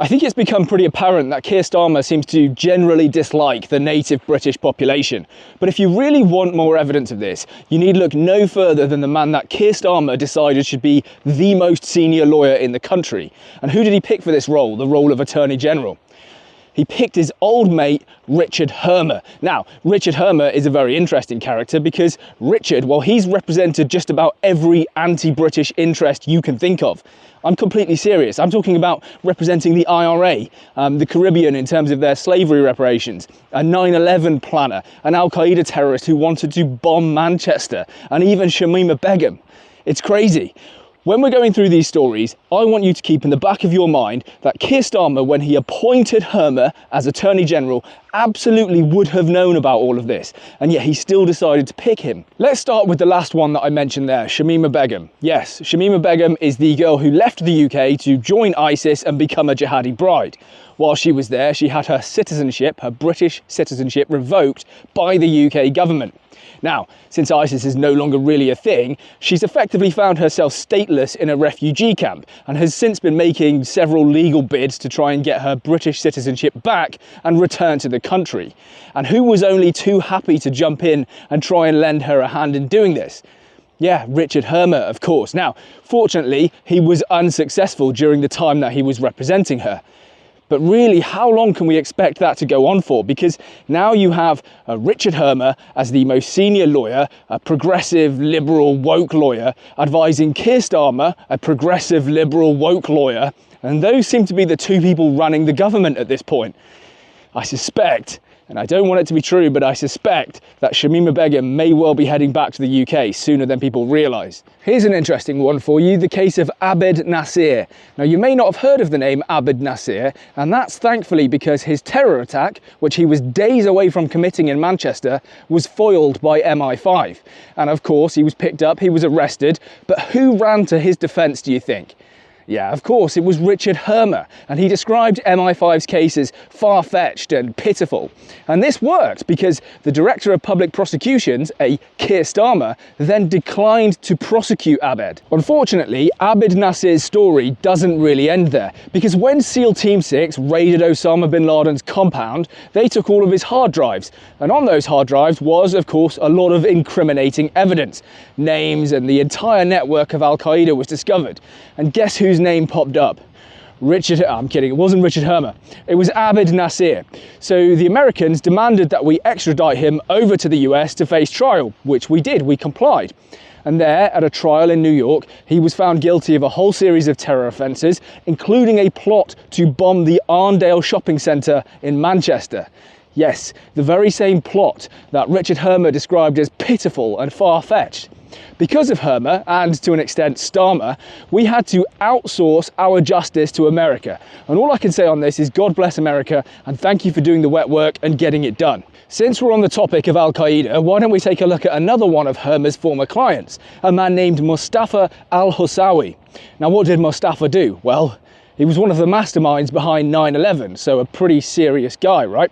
I think it's become pretty apparent that Keir Starmer seems to generally dislike the native British population. But if you really want more evidence of this, you need look no further than the man that Keir Starmer decided should be the most senior lawyer in the country. And who did he pick for this role, the role of Attorney General? He picked his old mate, Richard Hermer. Now, Richard Hermer is a very interesting character because Richard, well, he's represented just about every anti-British interest you can think of. I'm completely serious. I'm talking about representing the IRA, the Caribbean in terms of their slavery reparations, a 9/11 planner, an Al-Qaeda terrorist who wanted to bomb Manchester, and even Shamima Begum. It's crazy. When we're going through these stories, I want you to keep in the back of your mind that Keir Starmer, when he appointed Hermer as Attorney General, absolutely would have known about all of this, and yet he still decided to pick him. Let's start with the last one that I mentioned there, Shamima Begum. Yes, Shamima Begum is the girl who left the UK to join ISIS and become a jihadi bride. While she was there, she had her citizenship, her British citizenship, revoked by the UK government. Now, since ISIS is no longer really a thing, she's effectively found herself stateless in a refugee camp and has since been making several legal bids to try and get her British citizenship back and return to the country. And who was only too happy to jump in and try and lend her a hand in doing this? Yeah, Richard Hermer, of course. Now, fortunately, he was unsuccessful during the time that he was representing her. But really, how long can we expect that to go on for? Because now you have Richard Hermer as the most senior lawyer, a progressive, liberal, woke lawyer, advising Keir Starmer, a progressive, liberal, woke lawyer. And those seem to be the two people running the government at this point. I suspect, and I don't want it to be true, but I suspect that Shamima Begum may well be heading back to the UK sooner than people realise. Here's an interesting one for you, the case of Abed Nasir. Now, you may not have heard of the name Abed Nasir, and that's thankfully because his terror attack, which he was days away from committing in Manchester, was foiled by MI5. And of course, he was picked up, he was arrested, but who ran to his defence, do you think? Yeah, of course, it was Richard Hermer, and he described MI5's case as far-fetched and pitiful. And this worked because the Director of Public Prosecutions, a Keir Starmer, then declined to prosecute Abed. Unfortunately, Abed Nasir's story doesn't really end there, because when SEAL Team 6 raided Osama bin Laden's compound, they took all of his hard drives. And on those hard drives was, of course, a lot of incriminating evidence. Names and the entire network of Al-Qaeda was discovered. And guess whose name popped up? I'm kidding, it wasn't Richard Hermer. It was Abed Nasir. So the Americans demanded that we extradite him over to the US to face trial, which we did, we complied. And there, at a trial in New York, he was found guilty of a whole series of terror offences, including a plot to bomb the Arndale shopping centre in Manchester. Yes, the very same plot that Richard Hermer described as pitiful and far-fetched. Because of Hermer, and to an extent Starmer, we had to outsource our justice to America. And all I can say on this is God bless America, and thank you for doing the wet work and getting it done. Since we're on the topic of Al-Qaeda, why don't we take a look at another one of Hermer's former clients, a man named Mustafa al-Hussawi. Now, what did Mustafa do? Well, he was one of the masterminds behind 9/11, so a pretty serious guy, right?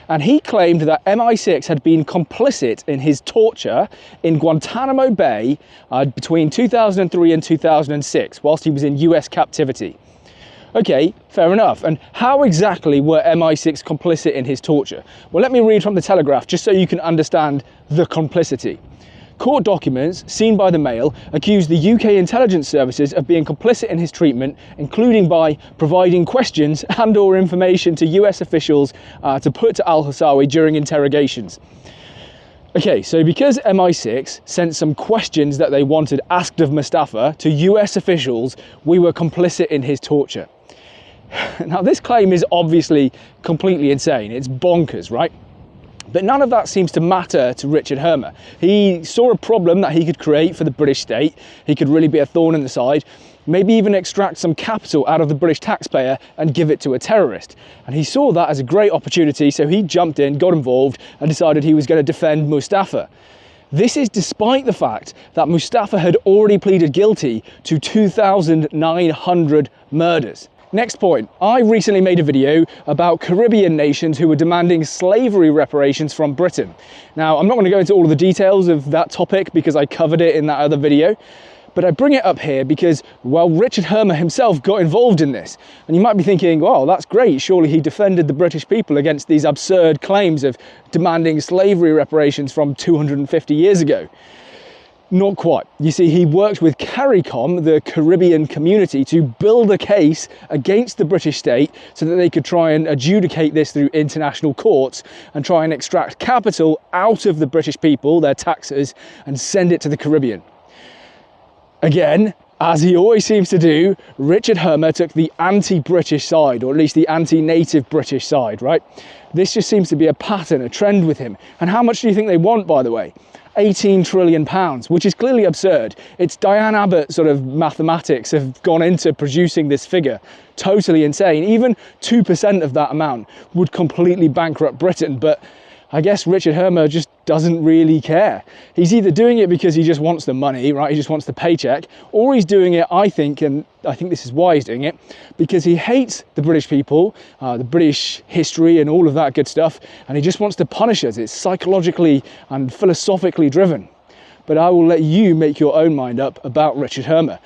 And he claimed that MI6 had been complicit in his torture in Guantanamo Bay between 2003 and 2006, whilst he was in US captivity. Okay, fair enough. And how exactly were MI6 complicit in his torture? Well, let me read from the Telegraph, just so you can understand the complicity. Court documents, seen by the Mail, accused the UK intelligence services of being complicit in his treatment, including by providing questions and/or information to US officials to put to al-Hussawi during interrogations. Okay, so because MI6 sent some questions that they wanted asked of Mustafa to US officials, we were complicit in his torture. Now, this claim is obviously completely insane. It's bonkers, right? But none of that seems to matter to Richard Hermer. He saw a problem that he could create for the British state. He could really be a thorn in the side, maybe even extract some capital out of the British taxpayer and give it to a terrorist. And he saw that as a great opportunity, so he jumped in, got involved, and decided he was going to defend Mustafa. This is despite the fact that Mustafa had already pleaded guilty to 2,900 murders. Next point, I recently made a video about Caribbean nations who were demanding slavery reparations from Britain. Now, I'm not going to go into all of the details of that topic because I covered it in that other video, But I bring it up here because, well, Richard Hermer himself got involved in this. And you might be thinking, well, that's great. Surely he defended the British people against these absurd claims of demanding slavery reparations from 250 years ago. Not quite. You see, he worked with CARICOM, the Caribbean community, to build a case against the British state so that they could try and adjudicate this through international courts and try and extract capital out of the British people, their taxes, and send it to the Caribbean. Again, as he always seems to do, Richard Hermer took the anti-British side, or at least the anti-native British side, right? This just seems to be a pattern, a trend with him. And how much do you think they want, by the way? £18 trillion, which is clearly absurd. It's Diane Abbott sort of mathematics have gone into producing this figure. Totally insane. Even 2% of that amount would completely bankrupt Britain, but I guess Richard Hermer just doesn't really care. He's either doing it because he just wants the money, right? He just wants the paycheck, or he's doing it, I think, and I think this is why he's doing it, because he hates the British people, the British history and all of that good stuff, and he just wants to punish us. It's psychologically and philosophically driven. But I will let you make your own mind up about Richard Hermer.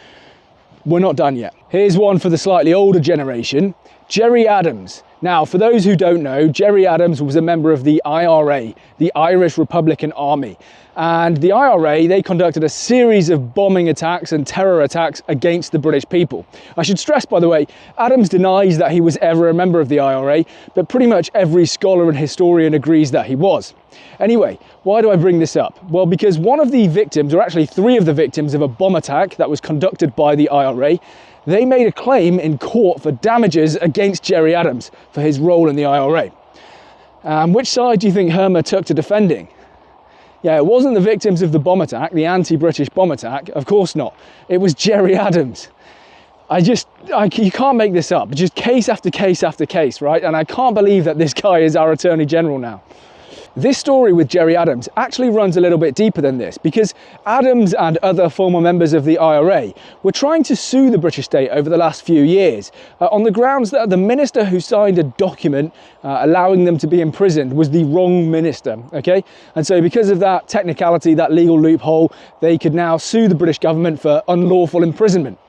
We're not done yet. Here's one for the slightly older generation. Gerry Adams. Now, for those who don't know, Gerry Adams was a member of the IRA, the Irish Republican Army. And the IRA, they conducted a series of bombing attacks and terror attacks against the British people. I should stress, by the way, Adams denies that he was ever a member of the IRA, but pretty much every scholar and historian agrees that he was. Anyway, why do I bring this up? Well, because one of the victims, or actually 3 of the victims of a bomb attack that was conducted by the IRA, they made a claim in court for damages against Gerry Adams for his role in the IRA. Which side do you think Hermer took to defending? Yeah, it wasn't the victims of the bomb attack, the anti-British bomb attack, of course not. It was Gerry Adams. You can't make this up. Just case after case after case, right? And I can't believe that this guy is our Attorney General now. This story with Gerry Adams actually runs a little bit deeper than this, because Adams and other former members of the IRA were trying to sue the British state over the last few years on the grounds that the minister who signed a document allowing them to be imprisoned was the wrong minister, okay? And so because of that technicality, that legal loophole, they could now sue the British government for unlawful imprisonment.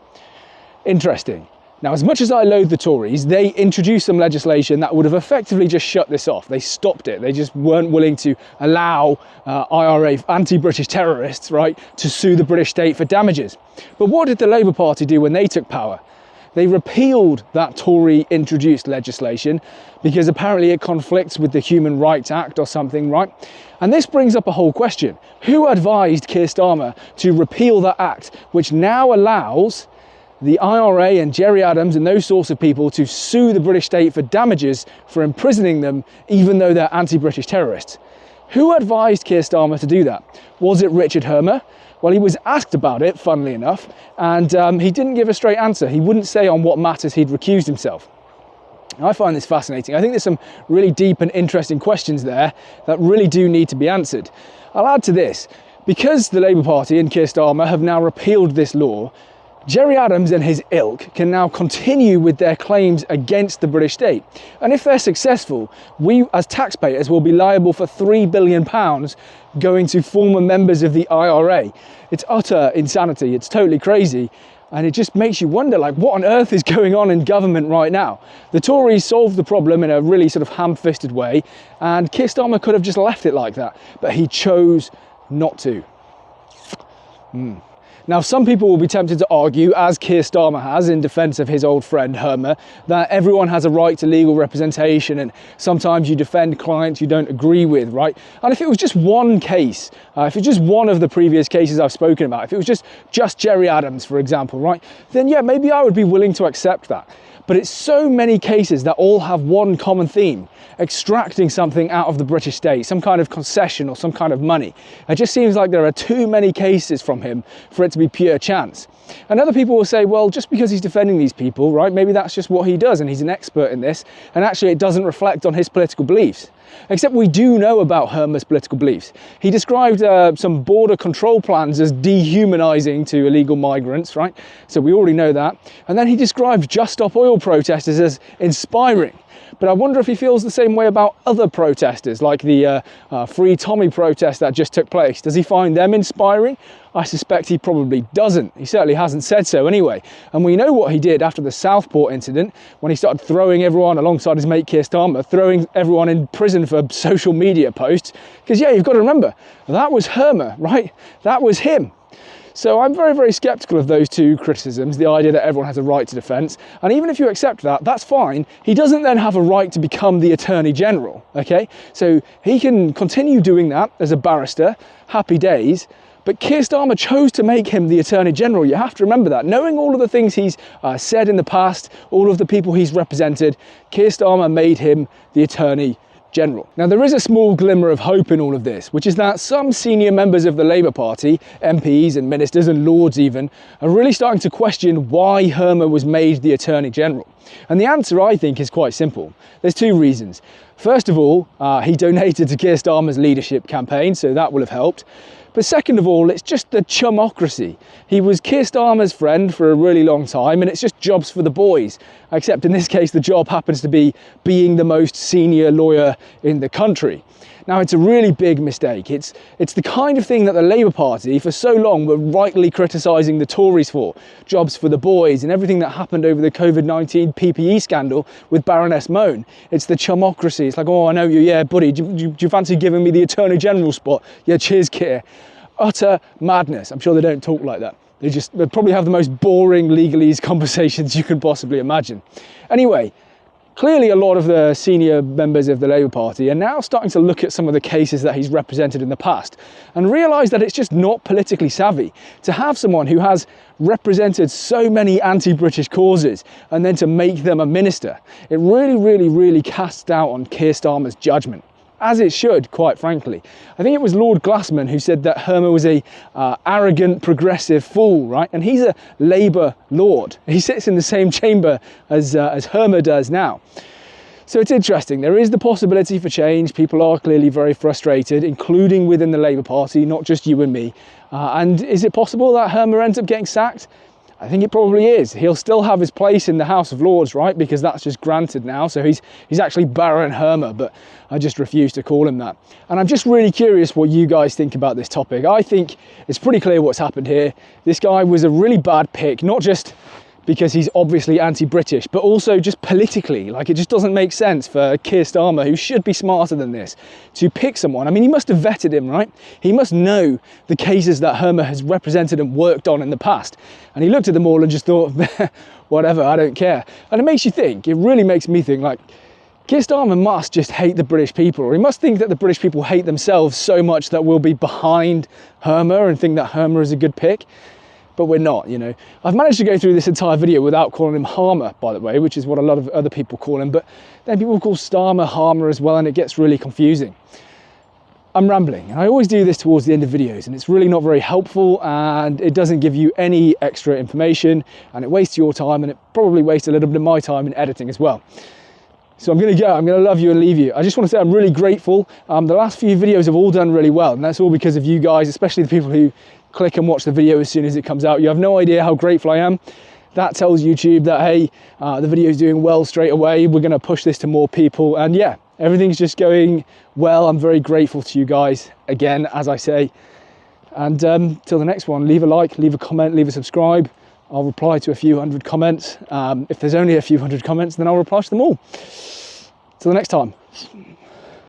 Interesting. Now, as much as I loathe the Tories, they introduced some legislation that would have effectively just shut this off. They stopped it. They just weren't willing to allow IRA anti-British terrorists, right, to sue the British state for damages. But what did the Labour Party do when they took power? They repealed that Tory-introduced legislation because apparently it conflicts with the Human Rights Act or something, right? And this brings up a whole question. Who advised Keir Starmer to repeal that act, which now allows the IRA and Gerry Adams and those sorts of people to sue the British state for damages for imprisoning them, even though they're anti-British terrorists? Who advised Keir Starmer to do that? Was it Richard Hermer? Well, he was asked about it, funnily enough, and he didn't give a straight answer. He wouldn't say on what matters he'd recused himself. I find this fascinating. I think there's some really deep and interesting questions there that really do need to be answered. I'll add to this. Because the Labour Party and Keir Starmer have now repealed this law, Gerry Adams and his ilk can now continue with their claims against the British state. And if they're successful, we as taxpayers will be liable for £3 billion going to former members of the IRA. It's utter insanity. It's totally crazy. And it just makes you wonder, like, what on earth is going on in government right now? The Tories solved the problem in a really sort of ham-fisted way, and Keir Starmer could have just left it like that, but he chose not to. Now, some people will be tempted to argue, as Keir Starmer has in defence of his old friend Hermer, that everyone has a right to legal representation and sometimes you defend clients you don't agree with, right? And if it was just one case, if it's just one of the previous cases I've spoken about, if it was just Gerry Adams, for example, right, then yeah, maybe I would be willing to accept that. But it's so many cases that all have one common theme: extracting something out of the British state, some kind of concession or some kind of money. It just seems like there are too many cases from him for it to be pure chance. And other people will say, well, just because he's defending these people, right, maybe that's just what he does and he's an expert in this, and actually it doesn't reflect on his political beliefs. Except we do know about Hermer's political beliefs. He described some border control plans as dehumanizing to illegal migrants, right? So we already know that. And then he described Just Stop Oil protesters as inspiring. But I wonder if he feels the same way about other protesters, like the Free Tommy protest that just took place. Does he find them inspiring? I suspect he probably doesn't. He certainly hasn't said so anyway. And we know what he did after the Southport incident, when he started throwing everyone, alongside his mate Keir Starmer, throwing everyone in prison for social media posts. Because yeah, you've got to remember, that was Hermer, right? That was him. So I'm very, very sceptical of those two criticisms, the idea that everyone has a right to defence. And even if you accept that, that's fine. He doesn't then have a right to become the Attorney General, okay? So he can continue doing that as a barrister, happy days. But Keir Starmer chose to make him the Attorney General. You have to remember that. Knowing all of the things he's said in the past, all of the people he's represented, Keir Starmer made him the Attorney General. Now, there is a small glimmer of hope in all of this, which is that some senior members of the Labour Party, MPs and ministers and lords even, are really starting to question why Hermer was made the Attorney General. And the answer, I think, is quite simple. There's two reasons. First of all, he donated to Keir Starmer's leadership campaign, so that will have helped. But second of all, it's just the chumocracy. He was Keir Starmer's friend for a really long time, and it's just jobs for the boys. Except in this case, the job happens to be being the most senior lawyer in the country. Now, it's a really big mistake. It's the kind of thing that the Labour Party for so long were rightly criticising the Tories for. Jobs for the boys and everything that happened over the COVID-19 PPE scandal with Baroness Mone. It's the chumocracy. It's like, oh, I know you, yeah, buddy, do you fancy giving me the Attorney General spot? Yeah, cheers, Keir. Utter madness. I'm sure they don't talk like that. They probably have the most boring legalese conversations you can possibly imagine. Anyway, clearly a lot of the senior members of the Labour Party are now starting to look at some of the cases that he's represented in the past and realise that it's just not politically savvy to have someone who has represented so many anti-British causes and then to make them a minister. It really, really, really casts doubt on Keir Starmer's judgment. As it should, quite frankly. I think it was Lord Glassman who said that Hermer was a arrogant, progressive fool, right? And he's a Labour lord. He sits in the same chamber as Hermer does now. So it's interesting. There is the possibility for change. People are clearly very frustrated, including within the Labour Party, not just you and me. And is it possible that Hermer ends up getting sacked? I think it probably is. He'll still have his place in the House of Lords, right? Because that's just granted now. So he's actually Baron Hermer, but I just refuse to call him that. And I'm just really curious what you guys think about this topic. I think it's pretty clear what's happened here. This guy was a really bad pick, not just because he's obviously anti-British, but also just politically. Like, it just doesn't make sense for Keir Starmer, who should be smarter than this, to pick someone. I mean, he must have vetted him, right? He must know the cases that Hermer has represented and worked on in the past. And he looked at them all and just thought, whatever, I don't care. And it makes you think, it really makes me think, like, Keir Starmer must just hate the British people, or he must think that the British people hate themselves so much that we'll be behind Hermer and think that Hermer is a good pick. But we're not, you know. I've managed to go through this entire video without calling him Harmer, by the way, which is what a lot of other people call him, but then people call Starmer Harmer as well, and it gets really confusing. I'm rambling, and I always do this towards the end of videos, and it's really not very helpful, and it doesn't give you any extra information, and it wastes your time, and it probably wastes a little bit of my time in editing as well. So I'm going to go, I'm going to love you and leave you. I just want to say I'm really grateful. The last few videos have all done really well, and that's all because of you guys, especially the people who click and watch the video as soon as it comes out. You have no idea how grateful I am. That tells YouTube that, hey, the video is doing well straight away. We're going to push this to more people. And yeah, everything's just going well. I'm very grateful to you guys, again, as I say. And till the next one, leave a like, leave a comment, leave a subscribe. I'll reply to a few hundred comments. If there's only a few hundred comments, then I'll reply to them all. Till the next time.